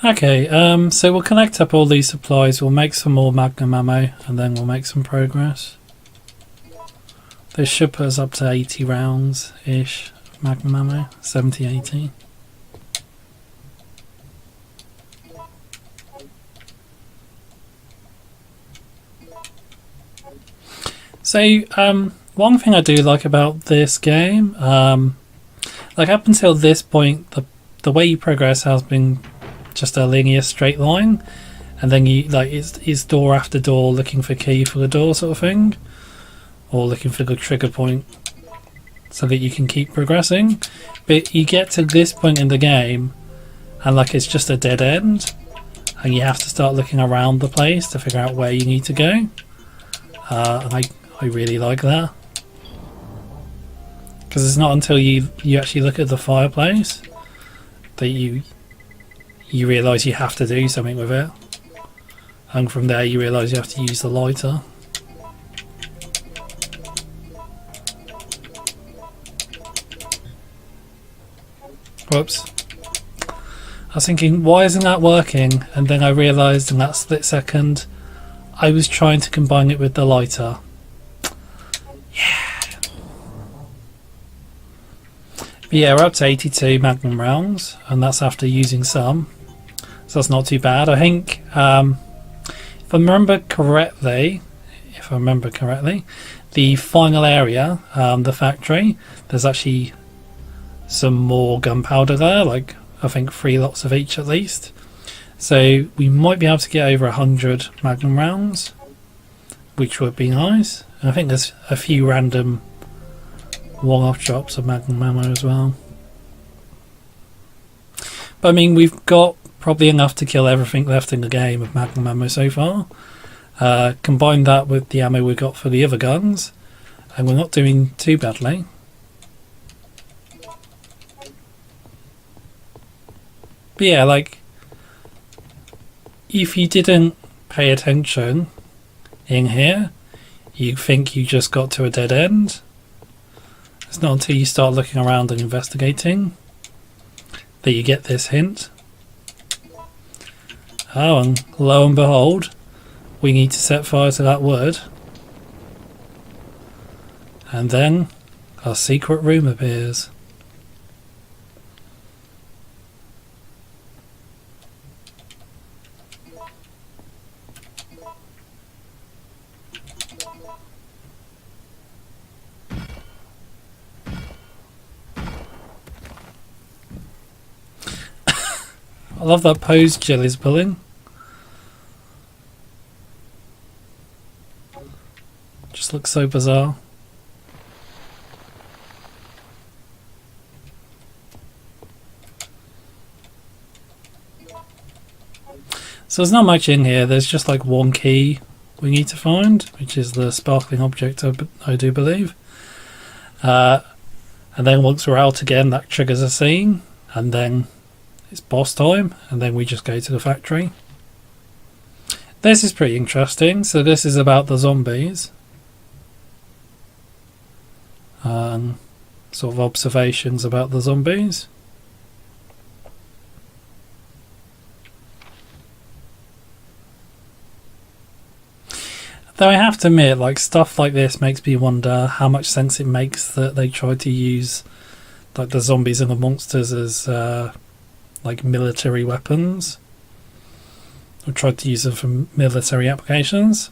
Okay, so we'll collect up all these supplies, we'll make some more magnum ammo, and then we'll make some progress. This should put us up to 80 rounds-ish of magnum ammo, 70, 80. So, one thing I do like about this game, like up until this point, the way you progress has been just a linear straight line, and then you like it's door after door looking for key for the door sort of thing, or looking for the trigger point so that you can keep progressing. But you get to this point in the game and like it's just a dead end, and you have to start looking around the place to figure out where you need to go. And I really like that, because it's not until you actually look at the fireplace that you realise you have to do something with it, and from there you realise you have to use the lighter. Whoops. I was thinking, why isn't that working? And then I realised in that split second I was trying to combine it with the lighter. Yeah. But yeah, we're up to 82 magnum rounds, and that's after using some. So that's not too bad. I think, if I remember correctly, the final area, the factory, there's actually some more gunpowder there, like I think 3 lots of each at least. So we might be able to get over 100 magnum rounds, which would be nice. And I think there's a few random one-off drops of magnum ammo as well. But I mean, we've got probably enough to kill everything left in the game of magnum ammo so far. Combine that with the ammo we got for the other guns, and we're not doing too badly. But yeah, like, if you didn't pay attention in here, you'd think you just got to a dead end. It's not until you start looking around and investigating that you get this hint. Oh, and lo and behold, we need to set fire to that wood. And then our secret room appears. I love that pose Jill is pulling. Just looks so bizarre. So there's not much in here. There's just like one key we need to find, which is the sparkling object, I do believe. And then once we're out again, that triggers a scene, and then it's boss time, and then we just go to the factory. This is pretty interesting. So this is about the zombies. Sort of observations about the zombies. Though I have to admit, like, stuff like this makes me wonder how much sense it makes that they try to use like the zombies and the monsters as like military weapons, or tried to use them for military applications.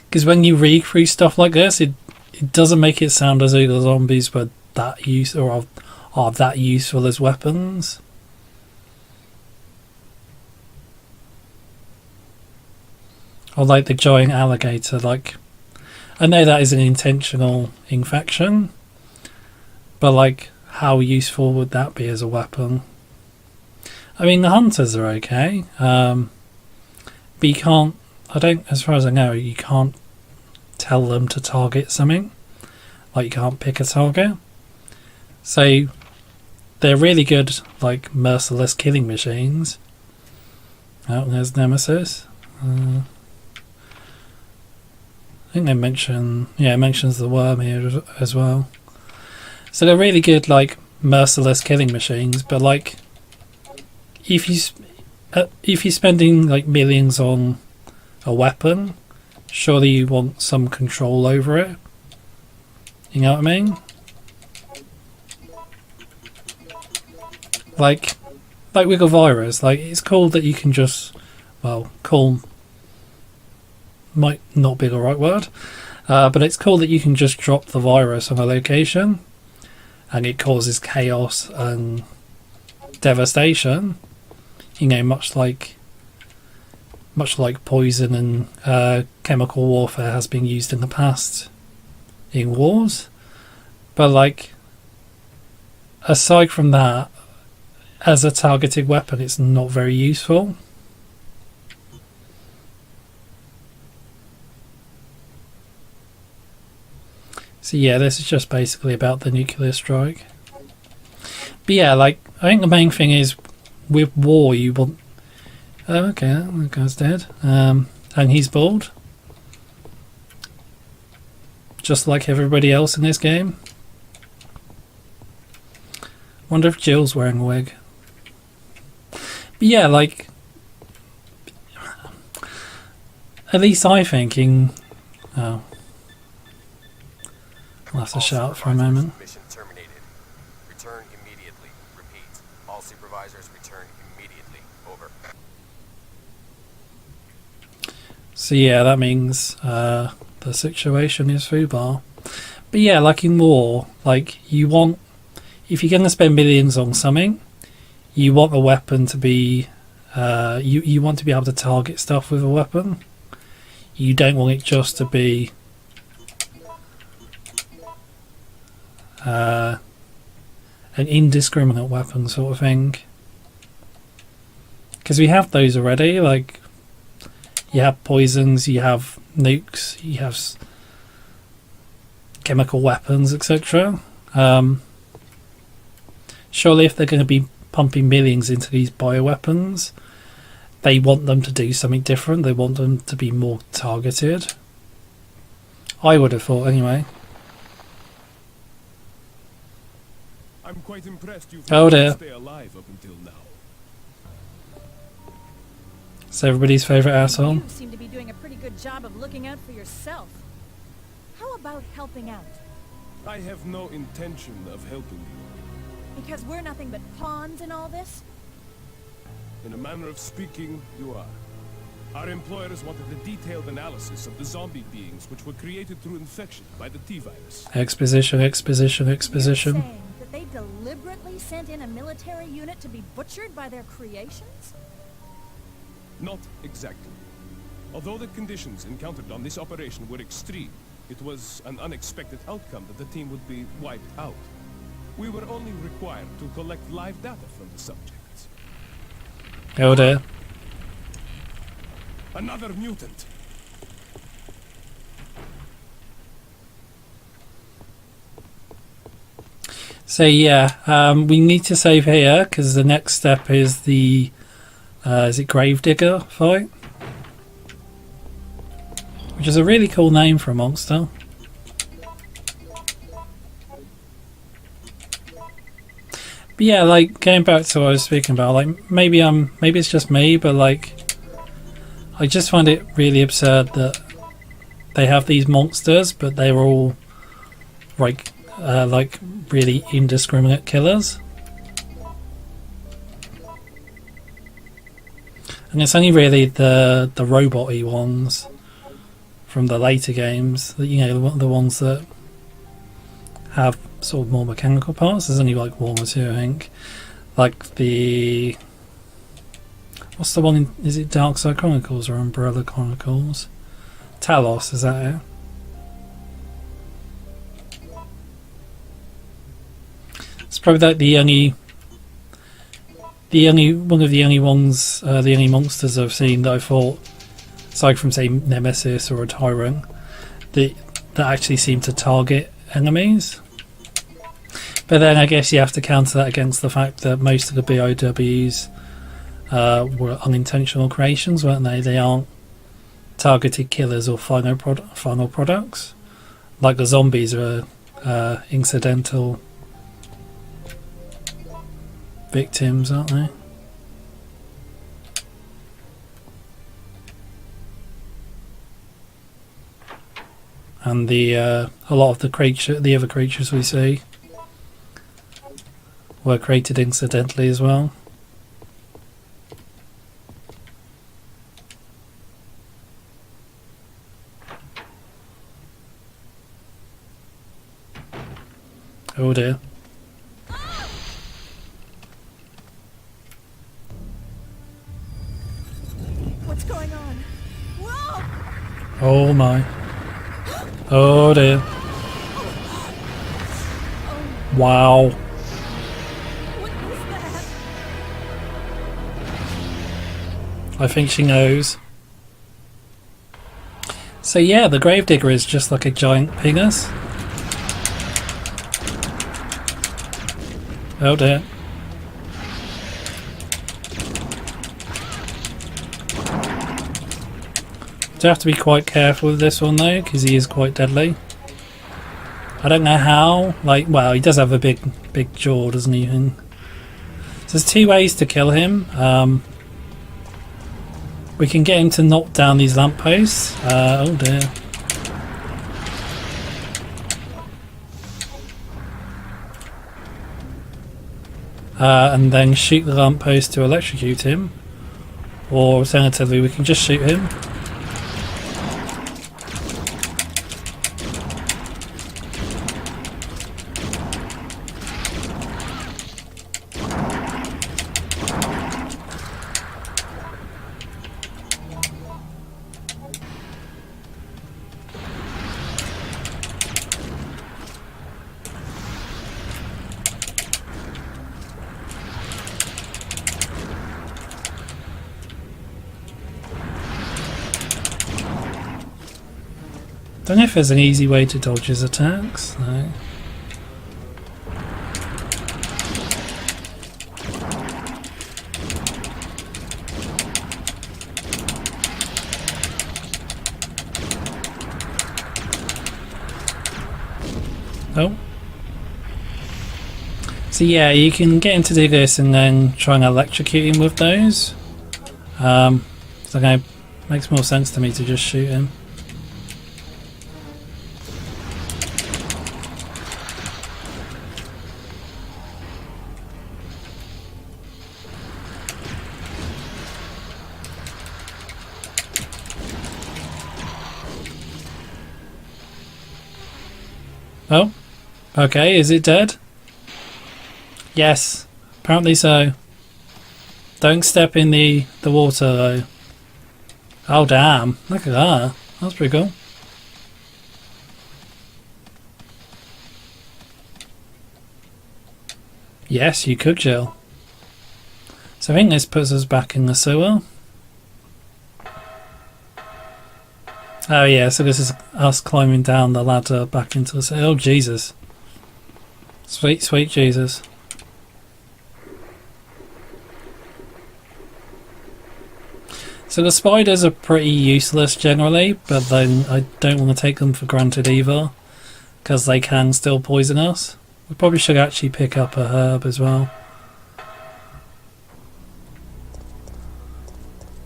Because when you read through stuff like this, it doesn't make it sound as though the zombies were that useful or are that useful as weapons. Or like the giant alligator, like, I know that is an intentional infection, but like, how useful would that be as a weapon? I mean, the hunters are okay, but you can't, as far as I know, you can't tell them to target something. Like, you can't pick a target. So they're really good, like, merciless killing machines. Oh, there's Nemesis. I think they mention, yeah, it mentions the worm here as well. So they're really good, like, merciless killing machines, but like, if you're spending like millions on a weapon, surely you want some control over it. You know what I mean? Like with a virus, like it's cool that you can just, well, cool might not be the right word, but it's cool that you can just drop the virus on a location and it causes chaos and devastation. You know, much like poison and chemical warfare has been used in the past in wars. But like, aside from that, as a targeted weapon, it's not very useful. So yeah, this is just basically about the nuclear strike. But yeah, like, I think the main thing is with war you want... Oh, okay, that guy's dead. And he's bald. Just like everybody else in this game. Wonder if Jill's wearing a wig. But yeah, like... At least I think in... Oh. I'll have to shout for a moment. Mission terminated. Return immediately. Repeat. All supervisors return immediately. Over. So yeah, that means the situation is foobar. But yeah, like in war, like you want, if you're going to spend millions on something, you want the weapon to be, you want to be able to target stuff with a weapon. You don't want it just to be an indiscriminate weapon sort of thing. Because we have those already, like you have poisons, you have nukes, you have chemical weapons, etc. Surely if they're going to be pumping millions into these bioweapons, they want them to do something different. They want them to be more targeted. I would have thought anyway. I'm quite impressed you've Oh dear. stay alive up until now. It's everybody's favourite asshole. You seem to be doing a pretty good job of looking out for yourself. How about helping out? I have no intention of helping you. Because we're nothing but pawns in all this? In a manner of speaking, you are. Our employers wanted a detailed analysis of the zombie beings which were created through infection by the T-virus. Exposition, exposition, You're exposition. saying that they deliberately sent in a military unit to be butchered by their creations? Not exactly. Although the conditions encountered on this operation were extreme, it was an unexpected outcome that the team would be wiped out. We were only required to collect live data from the subjects. Oh dear. Another mutant. So yeah, we need to save here because the next step is the is it Gravedigger fight, which is a really cool name for a monster. But yeah, like going back to what I was speaking about, like maybe it's just me, but like I just find it really absurd that they have these monsters, but they're all like really indiscriminate killers. And it's only really the robot-y ones from the later games that, you know, the ones that have sort of more mechanical parts. There's only like one or two, I think. Like the... What's the one in... Is it Dark Side Chronicles or Umbrella Chronicles? Talos, is that it? It's probably like the only one of the only ones, the only monsters I've seen that I thought, aside from say Nemesis or a Tyrant, that actually seem to target enemies. But then I guess you have to counter that against the fact that most of the BOWs were unintentional creations, weren't they? They aren't targeted killers or final products. Like the zombies are incidental victims, aren't they? and the a lot of the other creatures we see were created incidentally as well. Oh dear. What's going on? Whoa! Oh my. Oh dear. Wow. What is that? I think she knows. So yeah, the Gravedigger is just like a giant penis. Oh dear. Do have to be quite careful with this one though, because he is quite deadly. I don't know how. Like, well, he does have a big jaw, doesn't he? And so there's two ways to kill him. We can get him to knock down these lampposts. Oh dear. And then shoot the lamppost to electrocute him. Or alternatively, we can just shoot him. Don't know if there's an easy way to dodge his attacks. No. Oh. So yeah, you can get him to do this and then try and electrocute him with those. So it makes more sense to me to just shoot him. Oh, okay, is it dead? Yes, apparently so. Don't step in the water though. Oh damn, look at that. That's pretty cool. Yes, you could, Jill. So I think this puts us back in the sewer. Oh yeah, so this is us climbing down the ladder back into the sewer. Oh Jesus. Sweet, sweet Jesus. So the spiders are pretty useless generally, but then I don't want to take them for granted either, because they can still poison us. We probably should actually pick up a herb as well.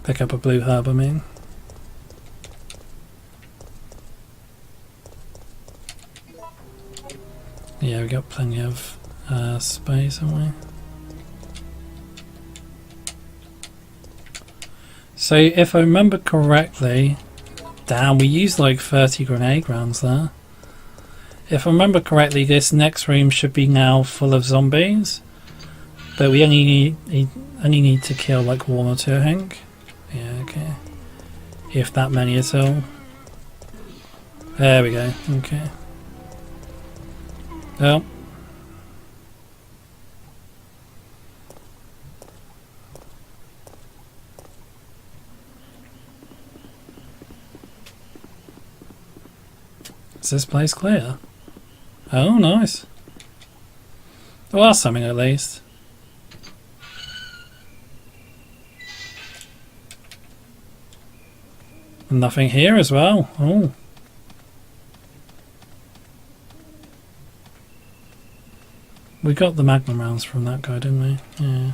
Pick up a blue herb, I mean. Yeah, we got plenty of space, haven't we? So if I remember correctly, damn, we used like 30 grenade rounds there. If I remember correctly, this next room should be now full of zombies, but we only need to kill like one or two, I think. Yeah, okay. If that many at all. There we go. Okay. Oh. Is this place clear? Oh, nice. Well, that's something at least. And nothing here as well. Oh. We got the magnum rounds from that guy, didn't we? Yeah.